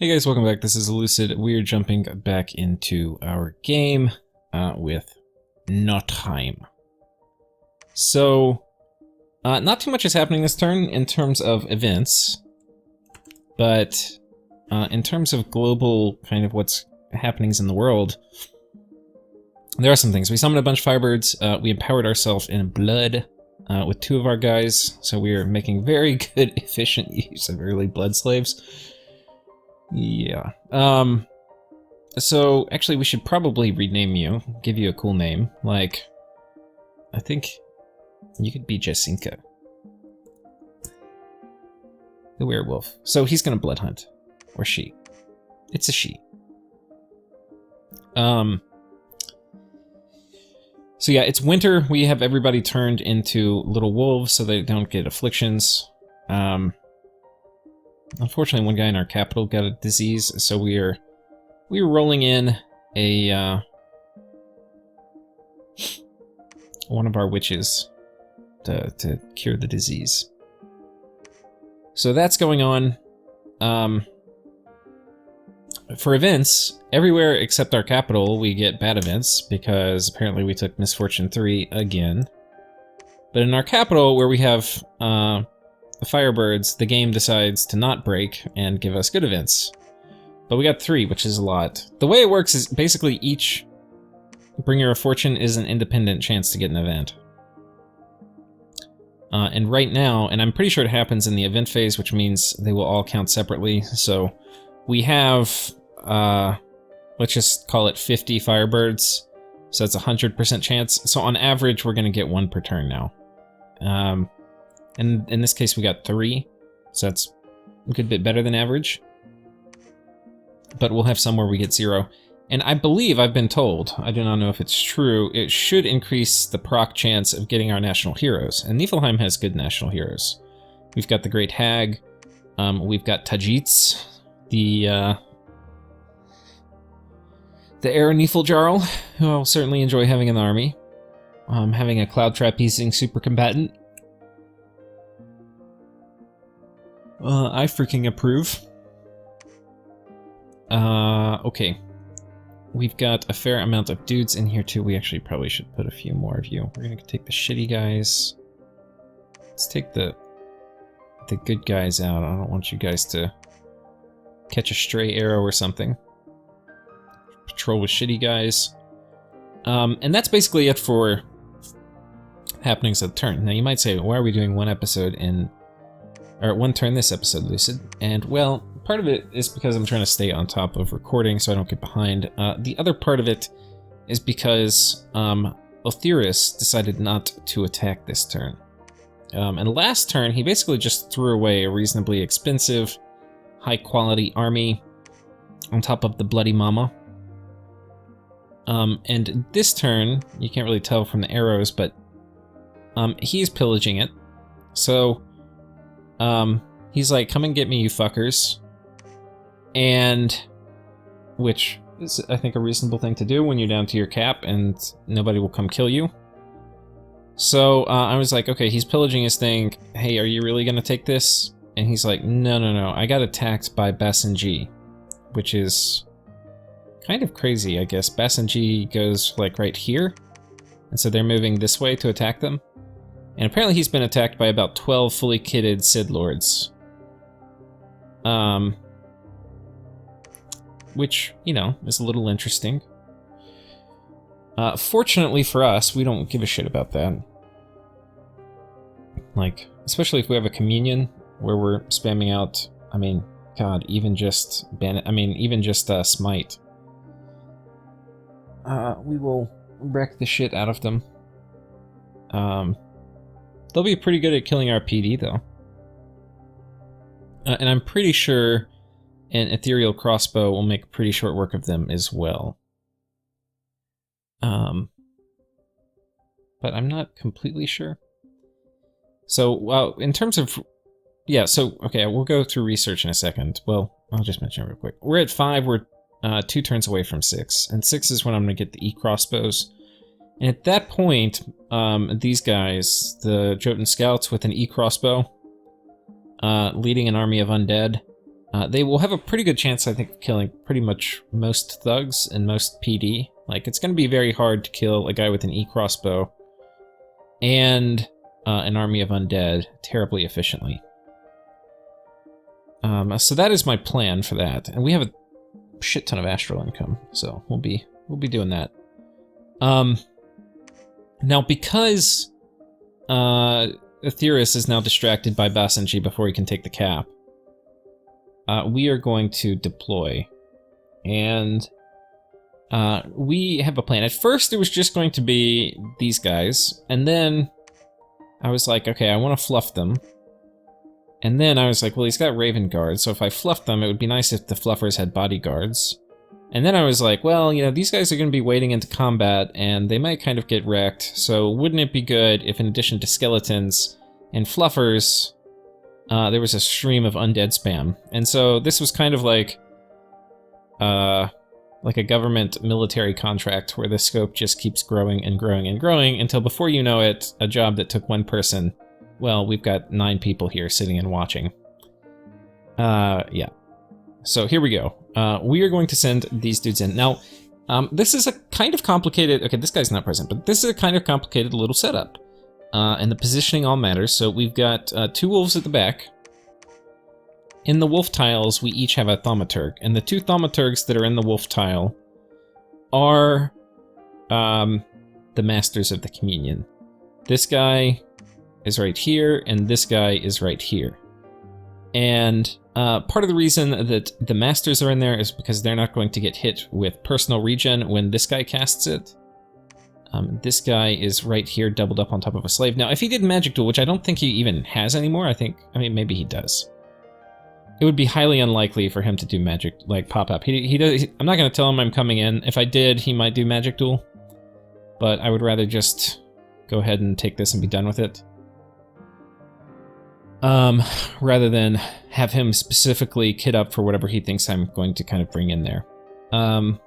Hey guys, welcome back. This is Lucid. We're jumping back into our game with Nottheim. So, not too much is happening this turn in terms of events, but in terms of global kind of what's happenings in the world, there are some things. We summoned a bunch of firebirds. We empowered ourselves in blood with 2 of our guys, so we are making very good, efficient use of early blood slaves. Yeah. So actually we should probably rename you, give you a cool name. Like, I think you could be Jacinka. The werewolf. So he's gonna blood hunt. Or she. It's a she. So yeah, it's winter. We have everybody turned into little wolves so they don't get afflictions. Unfortunately, one guy in our capital got a disease, so we were rolling in a one of our witches to cure the disease. So that's going on. For events, everywhere except our capital, we get bad events because apparently we took Misfortune 3 again. But in our capital, where we have the Firebirds, the game decides to not break and give us good events. But we got 3, which is a lot. The way it works is basically each Bringer of Fortune is an independent chance to get an event. And right now, and I'm pretty sure it happens in the event phase, which means they will all count separately. So we have, let's just call it 50 Firebirds. So that's a 100% chance. So on average, we're gonna get 1 per turn now. And in this case, we got 3, so that's a good bit better than average. But we'll have some where we get 0. And I believe, I've been told, I do not know if it's true, it should increase the proc chance of getting our national heroes. And Niflheim has good national heroes. We've got the Great Hag, we've got Tajits, the Air Nifljarl, who I'll certainly enjoy having in the army. Having a Cloud Trapezing super combatant. I freaking approve. Okay. We've got a fair amount of dudes in here too. We actually probably should put a few more of you. We're gonna take the shitty guys. Let's take the good guys out. I don't want you guys to catch a stray arrow or something. Patrol with shitty guys. And that's basically it for happenings of the turn. Now you might say, why are we doing one turn this episode, Lucid? And well, part of it is because I'm trying to stay on top of recording so I don't get behind. The other part of it is because Othyrus decided not to attack this turn. And last turn, he basically just threw away a reasonably expensive, high-quality army on top of the Bloody Mama. And this turn, you can't really tell from the arrows, but he's pillaging it. So he's like, come and get me, you fuckers. And, which is, I think, a reasonable thing to do when you're down to your cap and nobody will come kill you. So I was like, okay, he's pillaging his thing. Hey, are you really gonna take this? And he's like, no, I got attacked by Basenji, which is kind of crazy, I guess. Basenji goes like right here, and so they're moving this way to attack them. And apparently he's been attacked by about 12 fully kitted Sid Lords. Which, you know, is a little interesting. Fortunately for us, we don't give a shit about that. Like, especially if we have a communion where we're spamming out, I mean, God, even just smite. We will wreck the shit out of them. They'll be pretty good at killing our PD, though. And I'm pretty sure an ethereal crossbow will make pretty short work of them as well. But I'm not completely sure. So, in terms of... Yeah, so, okay, we'll go through research in a second. Well, I'll just mention it real quick. We're at 5, we're 2 turns away from 6. And 6 is when I'm going to get the E-crossbows. And at that point, these guys, the Jotun Scouts with an E-crossbow, leading an army of undead, They will have a pretty good chance, I think, of killing pretty much most thugs and most PD. Like, it's going to be very hard to kill a guy with an E-crossbow and an army of undead terribly efficiently. So that is my plan for that, and we have a shit ton of astral income, so we'll be doing that. Now, because Aetherius is now distracted by Basenji before he can take the cap, we are going to deploy, and we have a plan. At first, it was just going to be these guys, and then I was like, okay, I want to fluff them. And then I was like, well, he's got Raven Guards, so if I fluffed them, it would be nice if the fluffers had bodyguards. And then I was like, well, you know, these guys are going to be wading into combat, and they might kind of get wrecked, so wouldn't it be good if, in addition to skeletons and fluffers, there was a stream of undead spam? And so this was kind of like a government military contract where the scope just keeps growing and growing and growing until, before you know it, a job that took one person, well, we've got 9 people here sitting and watching. Yeah. So here we go. We are going to send these dudes in. Now, this is a kind of complicated... Okay, this guy's not present, but this is a kind of complicated little setup. And the positioning all matters. So we've got 2 wolves at the back. In the wolf tiles, we each have a thaumaturg. And the 2 thaumaturgs that are in the wolf tile are the masters of the communion. This guy is right here, and this guy is right here. And part of the reason that the masters are in there is because they're not going to get hit with personal regen when this guy casts it. This guy is right here, doubled up on top of a slave. Now, if he did Magic Duel, which I don't think he even has anymore, I mean, maybe he does. It would be highly unlikely for him to do Magic, like, pop up. I'm not going to tell him I'm coming in. If I did, he might do Magic Duel. But I would rather just go ahead and take this and be done with it. Rather than have him specifically kit up for whatever he thinks I'm going to kind of bring in there. I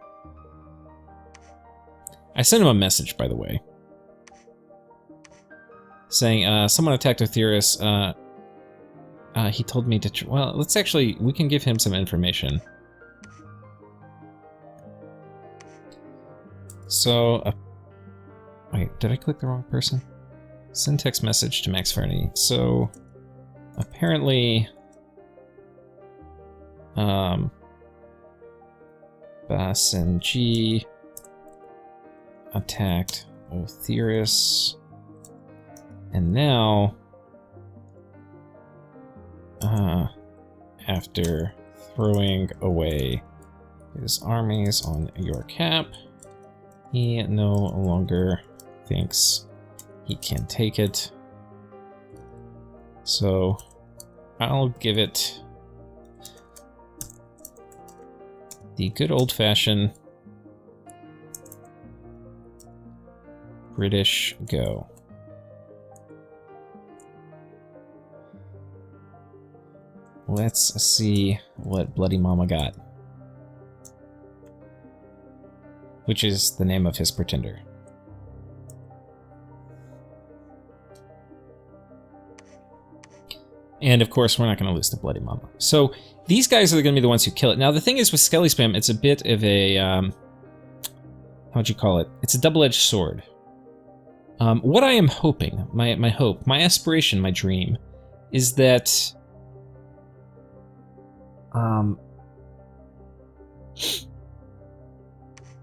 sent him a message, by the way, saying, someone attacked Aetherius. He told me to... Well, we can give him some information. So, wait, did I click the wrong person? Send text message to Maxverni. So, apparently, Basenji attacked Aetherius, and now, after throwing away his armies on your cap, he no longer thinks he can take it. So I'll give it the good old-fashioned British go. Let's see what Bloody Mama got. Which is the name of his pretender. And of course, we're not going to lose to Bloody Mama. So these guys are going to be the ones who kill it. Now, the thing is with Skelly Spam, it's a bit of a... how'd you call it? It's a double-edged sword. What I am hoping, my hope, my aspiration, my dream, is that...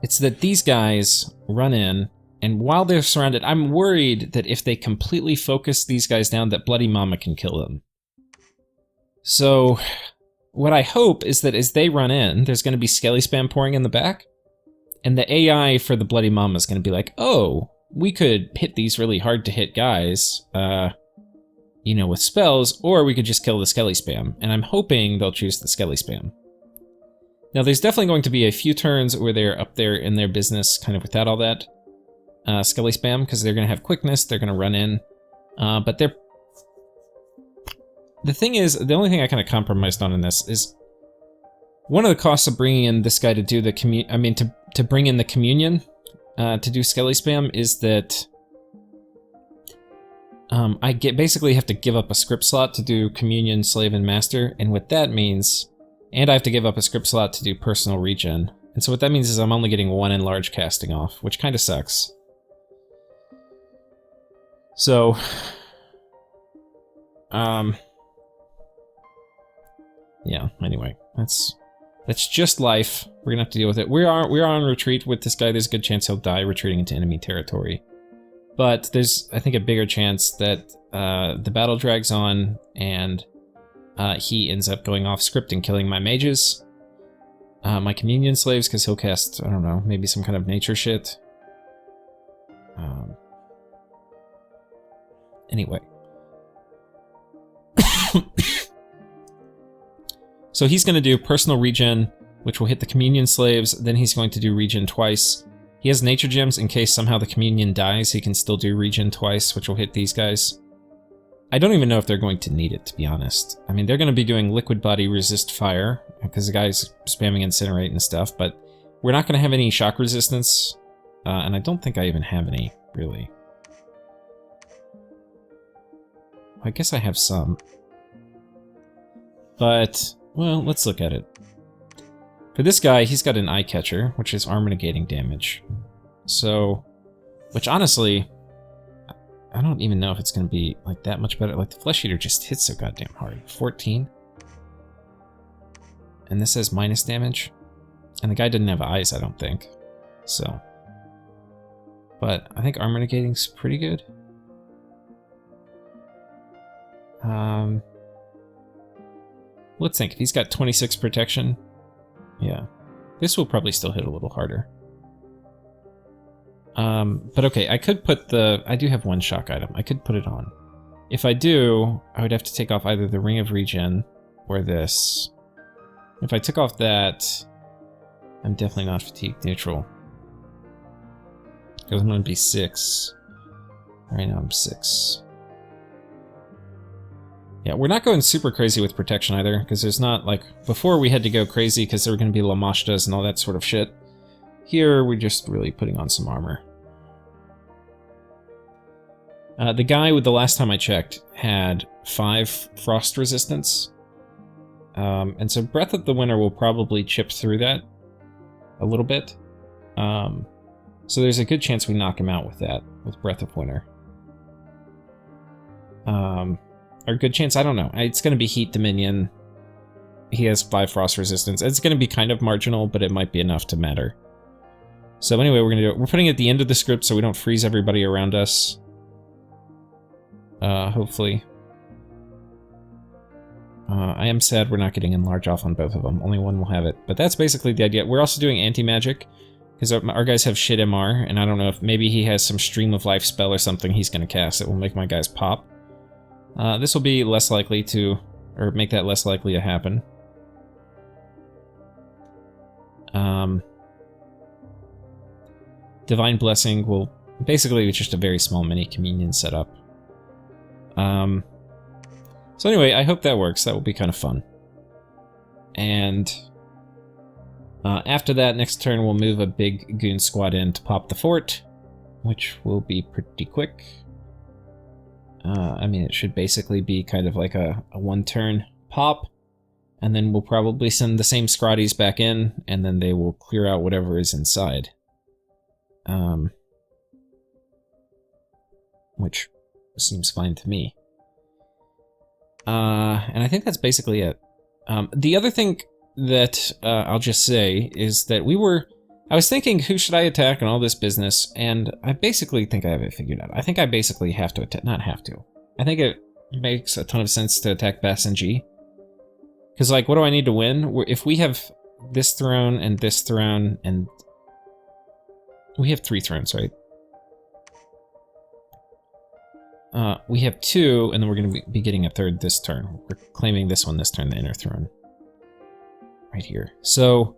it's that these guys run in, and while they're surrounded, I'm worried that if they completely focus these guys down, that Bloody Mama can kill them. So, what I hope is that as they run in, there's going to be Skelly Spam pouring in the back, and the AI for the Bloody Mama is going to be like, oh, we could hit these really hard-to-hit guys, you know, with spells, or we could just kill the Skelly Spam, and I'm hoping they'll choose the Skelly Spam. Now, there's definitely going to be a few turns where they're up there in their business, kind of without all that Skelly Spam, because they're going to have quickness, they're going to run in, but they're... The thing is, the only thing I kind of compromised on in this is one of the costs of bringing in this guy to do the to bring in the communion, to do Skelly Spam, is that I basically have to give up a script slot to do communion, slave, and master, and what that means And I have to give up a script slot to do personal regen. And so what that means is I'm only getting 1 enlarge casting off, which kind of sucks. So, yeah, anyway, that's just life. We're gonna have to deal with it. We are on retreat with this guy. There's a good chance he'll die retreating into enemy territory. But there's, I think, a bigger chance that the battle drags on and he ends up going off script and killing my mages. My communion slaves, because he'll cast, I don't know, maybe some kind of nature shit. Anyway. So he's going to do personal regen, which will hit the communion slaves. Then he's going to do regen twice. He has nature gems in case somehow the communion dies. He can still do regen twice, which will hit these guys. I don't even know if they're going to need it, to be honest. I mean, they're going to be doing liquid body resist fire, because the guy's spamming incinerate and stuff, but we're not going to have any shock resistance, and I don't think I even have any, really. I guess I have some. But, well, let's look at it. For this guy, he's got an eye catcher, which is armor negating damage. So, which honestly, I don't even know if it's going to be like that much better. Like the Flesh Eater just hits so goddamn hard. 14. And this says minus damage. And the guy didn't have eyes, I don't think. So. But I think armor negating's pretty good. Let's think. If he's got 26 protection, yeah, this will probably still hit a little harder. But okay, I could put the... I do have one shock item. I could put it on. If I do, I would have to take off either the Ring of Regen or this. If I took off that, I'm definitely not fatigue neutral. Because I'm going to be 6. Right now I'm 6. Yeah, we're not going super crazy with protection either, because there's not, like, before we had to go crazy because there were going to be Lamashtas and all that sort of shit. Here, we're just really putting on some armor. The guy with the last time I checked had 5 frost resistance. And so Breath of the Winter will probably chip through that a little bit. So there's a good chance we knock him out with that, with Breath of Winter. Or good chance, I don't know. It's going to be Heat Dominion. He has 5 frost resistance. It's going to be kind of marginal, but it might be enough to matter. So anyway, we're going to do it. We're putting it at the end of the script so we don't freeze everybody around us. Hopefully. I am sad we're not getting enlarge off on both of them. Only one will have it. But that's basically the idea. We're also doing anti-magic, because our guys have shit MR, and I don't know if maybe he has some Stream of Life spell or something he's going to cast that will make my guys pop. This will be less likely to, or make that less likely to happen. Divine Blessing will, basically it's just a very small mini communion setup. So anyway, I hope that works. That will be kind of fun. And after that, next turn we'll move a big goon squad in to pop the fort, which will be pretty quick. I mean, it should basically be kind of like a one-turn pop, and then we'll probably send the same Scrotties back in, and then they will clear out whatever is inside. Which seems fine to me. And I think that's basically it. The other thing that I'll just say is that I was thinking, who should I attack and all this business, and I basically think I have it figured out. I think I basically have to attack, not have to. I think it makes a ton of sense to attack Basenji. Because, like, what do I need to win? If we have this throne, and we have 3 thrones, right? We have 2, and then we're going to be getting a 3rd this turn. We're claiming this one this turn, the inner throne. Right here. So...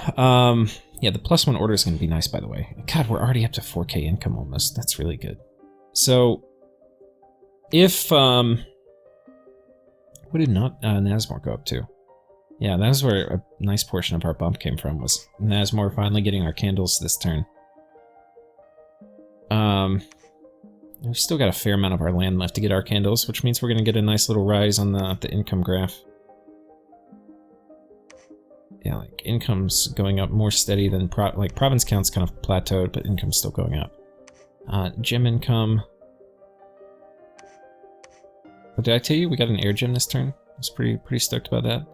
yeah, the +1 order is going to be nice, by the way. God, we're already up to 4k income almost. That's really good. So, if, what did Nazmor go up to? Yeah, that was where a nice portion of our bump came from, was Nazmor finally getting our candles this turn. We've still got a fair amount of our land left to get our candles, which means we're going to get a nice little rise on the income graph. yeah, like income's going up more steady than like province count's kind of plateaued, but income's still going up. Gem income. What did I tell you? We got an air gem this turn. I was pretty stoked about that.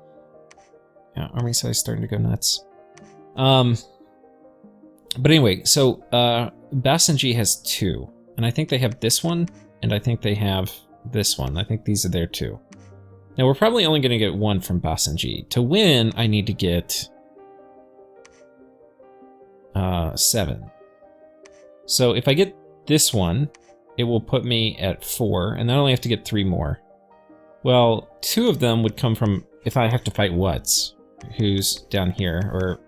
Yeah, army size starting to go nuts. But anyway, so Basenji has 2, and I think they have this one, and I think they have this one. I think these are their 2. Now we're probably only going to get 1 from Basenji. To win, I need to get 7. So if I get this one, it will put me at 4, and then I only have to get 3 more. Well, 2 of them would come from if I have to fight Wutz, who's down here, or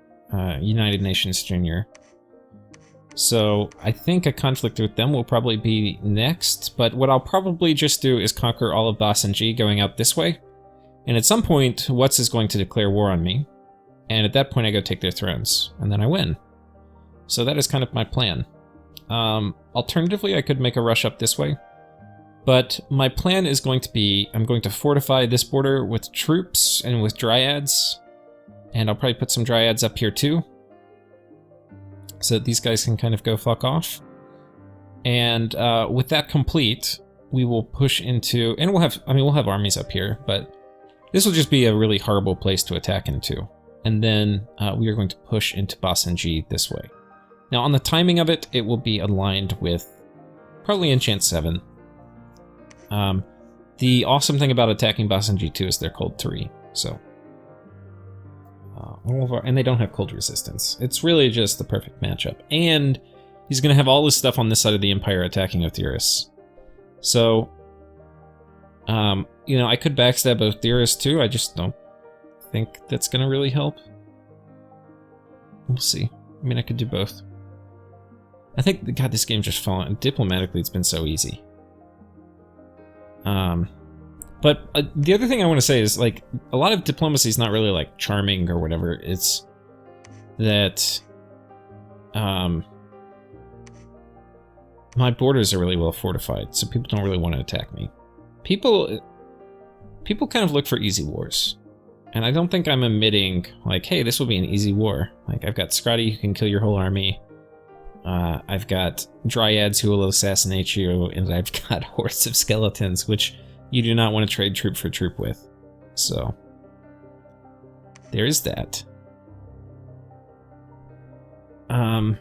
United Nations Junior. So I think a conflict with them will probably be next, but what I'll probably just do is conquer all of Basenji going out this way. And at some point, Wutz is going to declare war on me. And at that point I go take their thrones, and then I win. So that is kind of my plan. Alternatively, I could make a rush up this way. But my plan is going to be, I'm going to fortify this border with troops and with dryads. And I'll probably put some dryads up here too, so that these guys can kind of go fuck off. And with that complete, we will push into, and we'll have armies up here, but this will just be a really horrible place to attack into. And then we are going to push into Basenji this way. Now on the timing of it, it will be aligned with probably Enchant 7. The awesome thing about attacking Basenji 2 is they're cold 3, so. And they don't have cold resistance. It's really just the perfect matchup. And he's going to have all this stuff on this side of the Empire attacking Othyrus. So, you know, I could backstab Othyrus too. I just don't think that's going to really help. We'll see. I mean, I could do both. I think, God, this game's just fallen. Diplomatically, it's been so easy. But the other thing I want to say is, like, a lot of diplomacy is not really, like, charming or whatever. It's that, my borders are really well fortified, so people don't really want to attack me. People kind of look for easy wars. And I don't think I'm admitting, like, hey, this will be an easy war. Like, I've got Scotty who can kill your whole army. I've got dryads who will assassinate you, and I've got hordes of skeletons, which you do not want to trade troop for troop with. So, there is that. But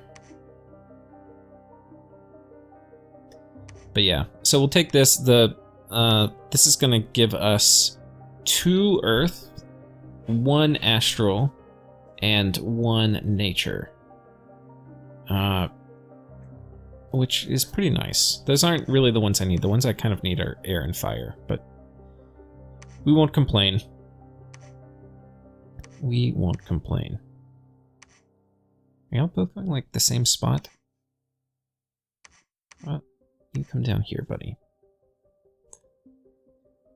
yeah, so we'll take this. This is going to give us 2 Earth, 1 Astral, and 1 Nature. Which is pretty nice. Those aren't really the ones I need. The ones I kind of need are air and fire, but we won't complain. We won't complain. Are y'all both going like the same spot? You come down here, buddy.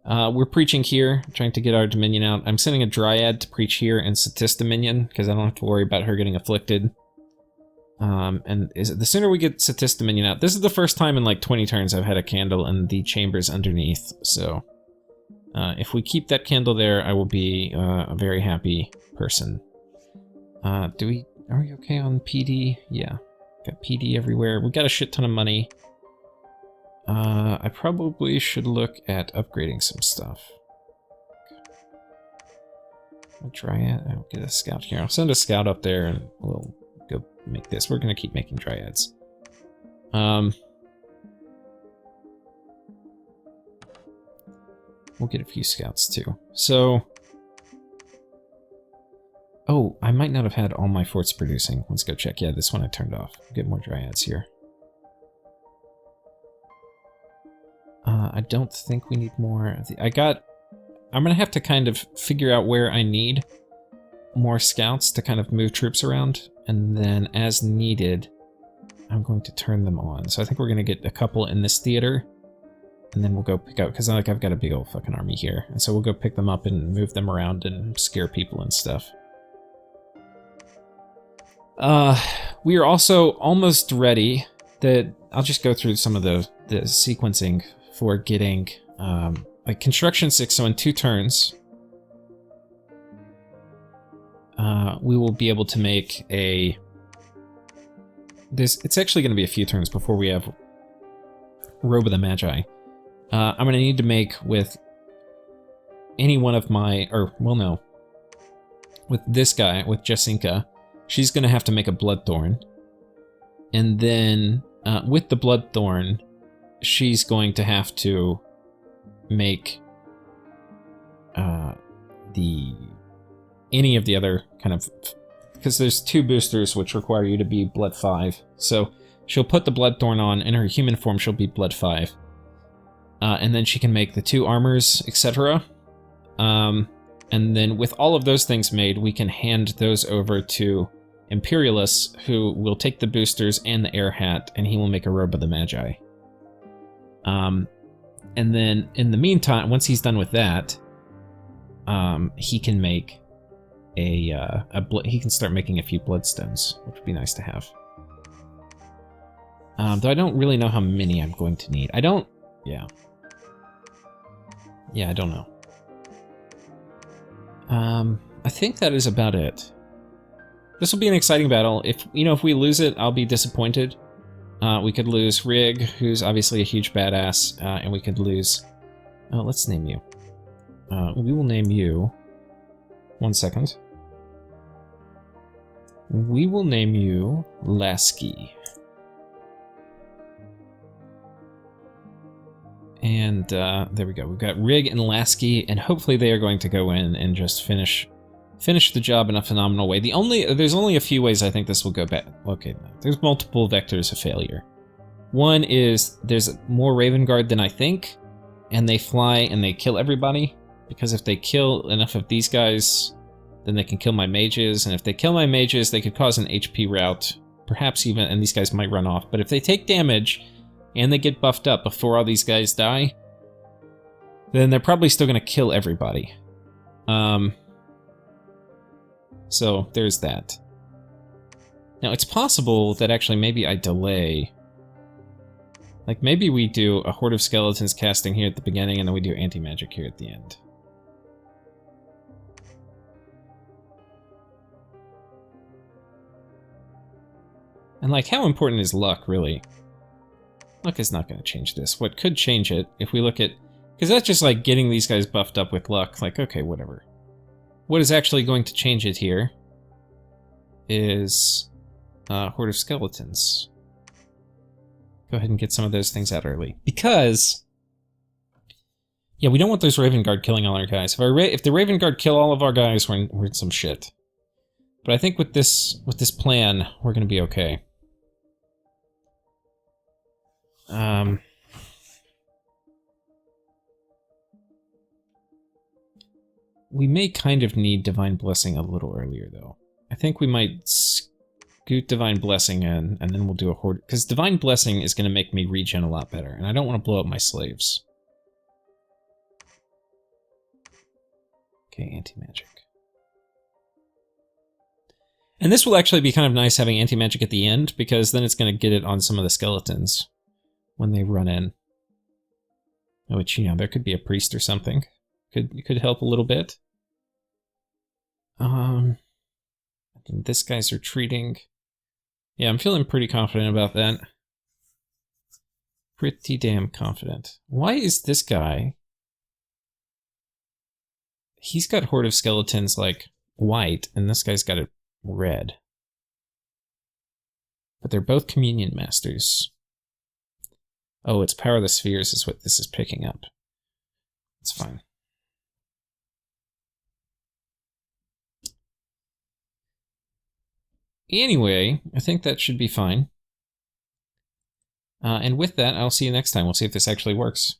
We're preaching here, trying to get our Dominion out. I'm sending a Dryad to preach here and Satis Dominion, because I don't have to worry about her getting afflicted. And the sooner we get Satis Dominion out, this is the first time in like 20 turns I've had a candle in the chambers underneath, so if we keep that candle there, I will be a very happy person. Are we okay on PD? Yeah, got PD everywhere. We got a shit ton of money. I probably should look at upgrading some stuff. I'll try it. I'll get a scout here. I'll send a scout up there and we'll go make this. We're gonna keep making dryads. We'll get a few scouts too. So, oh, I might not have had all my forts producing. Let's go check. Yeah, this one I turned off. Get more dryads here. I don't think we need more. I'm gonna have to kind of figure out where I need more scouts to kind of move troops around, and then as needed, I'm going to turn them on. So I think we're gonna get a couple in this theater, and then we'll go pick out, because like I've got a big old fucking army here, and so we'll go pick them up and move them around and scare people and stuff. We are also almost ready. I'll just go through some of the sequencing for getting like construction 6. So in 2 turns, we will be able to make a... It's actually going to be a few turns before we have Robe of the Magi. I'm going to need to make with any one of my... Or, well, no. With this guy, with Jacinka, she's going to have to make a Bloodthorn. And then, with the Bloodthorn, she's going to have to make any of the other kind of... Because there's 2 boosters which require you to be Blood 5. So she'll put the Bloodthorn on. In her human form, she'll be Blood 5. And then she can make the 2 armors, etc. And then with all of those things made, we can hand those over to Imperialus, who will take the boosters and the air hat, and he will make a Robe of the Magi. And then in the meantime, once he's done with that, he can make he can start making a few bloodstones, which would be nice to have. Though I don't really know how many I'm going to need. I don't... Yeah. Yeah, I don't know. I think that is about it. This will be an exciting battle. If we lose it, I'll be disappointed. We could lose Rig, who's obviously a huge badass, and we could lose... Oh, let's name you. We will name you... 1 second. We will name you Lasky. And there we go. We've got Rig and Lasky, and hopefully they are going to go in and just finish the job in a phenomenal way. There's only a few ways I think this will go bad. Okay, no, there's multiple vectors of failure. One is there's more Raven Guard than I think, and they fly and they kill everybody, because if they kill enough of these guys, then they can kill my mages, and if they kill my mages, they could cause an HP rout, perhaps even, and these guys might run off. But if they take damage, and they get buffed up before all these guys die, then they're probably still going to kill everybody. So there's that. Now, it's possible that actually maybe I delay. Like, maybe we do a Horde of Skeletons casting here at the beginning, and then we do anti-magic here at the end. And, like, how important is luck, really? Luck is not going to change this. What could change it, if we look at... Because that's just, like, getting these guys buffed up with luck. Like, okay, whatever. What is actually going to change it here is Horde of Skeletons. Go ahead and get some of those things out early. Because... Yeah, we don't want those Raven Guard killing all our guys. If the Raven Guard kill all of our guys, we're in some shit. But I think with this plan, we're going to be okay. We may kind of need Divine Blessing a little earlier, though. I think we might scoot Divine Blessing in, and then we'll do a Horde... Because Divine Blessing is going to make me regen a lot better, and I don't want to blow up my slaves. Okay, anti-magic. And this will actually be kind of nice having anti-magic at the end, because then it's going to get it on some of the skeletons when they run in. Which, there could be a priest or something. Could help a little bit. This guy's retreating. Yeah, I'm feeling pretty confident about that. Pretty damn confident. Why is this guy... He's got Horde of Skeletons, like, white, and this guy's got it red. But they're both Communion Masters. Oh, it's Power of the Spheres is what this is picking up. It's fine. Anyway, I think that should be fine. And with that, I'll see you next time. We'll see if this actually works.